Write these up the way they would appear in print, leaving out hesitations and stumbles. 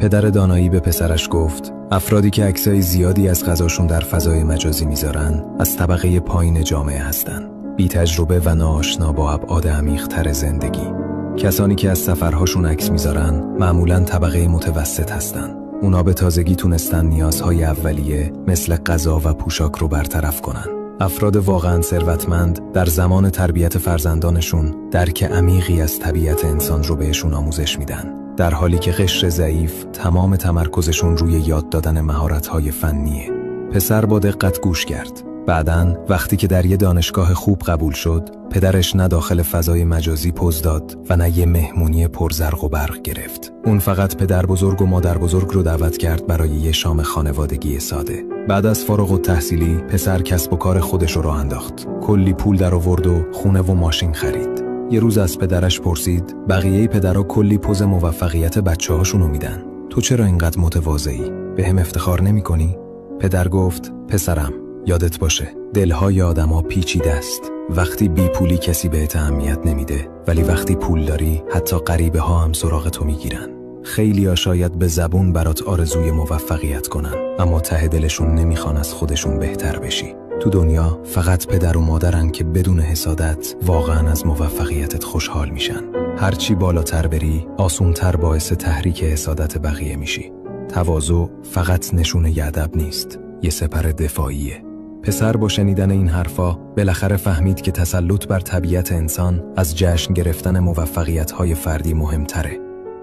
پدر دانایی به پسرش گفت افرادی که عکسای زیادی از غذاشون در فضای مجازی میذارن از طبقه پایین جامعه هستن، بی تجربه و ناآشنا با ابعاد عمیق‌تر زندگی. کسانی که از سفرهاشون عکس میذارن معمولاً طبقه متوسط هستن. اونا به تازگی تونستن نیازهای اولیه مثل غذا و پوشاک رو برطرف کنن. افراد واقعاً ثروتمند در زمان تربیت فرزندانشون درک عمیقی از طبیعت انسان رو بهشون آموزش میدن، در حالی که قشر ضعیف تمام تمرکزشون روی یاد دادن مهارت‌های فنیه. پسر با دقت گوش کرد. بعداً وقتی که در یه دانشگاه خوب قبول شد، پدرش نه داخل فضای مجازی پوز داد و نه یه مهمونی پرزرق و برق گرفت. اون فقط پدر بزرگ و مادر بزرگ رو دعوت کرد برای یه شام خانوادگی ساده. بعد از فارغ التحصیلی پسر کسب و کار خودش رو راه انداخت. کلی پول در آورد و خونه و ماشین خرید. یه روز از پدرش پرسید بقیه پدرها کلی پوز موفقیت بچه‌هاشونو میدن، تو چرا اینقدر متواضعی؟ بهم افتخار نمی‌کنی؟ پدر گفت پسرم، یادت باشه دلهای آدما پیچیده است. وقتی بی پولی کسی بهت اهمیت نمیده، ولی وقتی پول داری حتی غریبه ها هم سراغ تو میگیرن. خیلی‌ها شاید به زبون برات آرزوی موفقیت کنن، اما ته دلشون نمیخوان از خودشون بهتر بشی. تو دنیا فقط پدر و مادرن که بدون حسادت واقعا از موفقیتت خوشحال میشن. هرچی بالاتر بری آسونتر باعث تحریک حسادت بقیه میشی. تواضع فقط نشونه ادب نیست، یه سپر دفاعیه. پسر با شنیدن این حرفا بالاخره فهمید که تسلط بر طبیعت انسان از جشن گرفتن موفقیت‌های فردی مهمتره.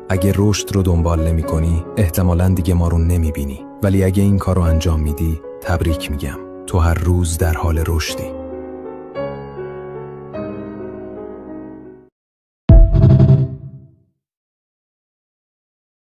اگه رشد رو دنبال نمی‌کنی، احتمالاً دیگه ما رو نمی‌بینی، ولی اگه این کارو انجام میدی، تبریک میگم. تو هر روز در حال رشدی.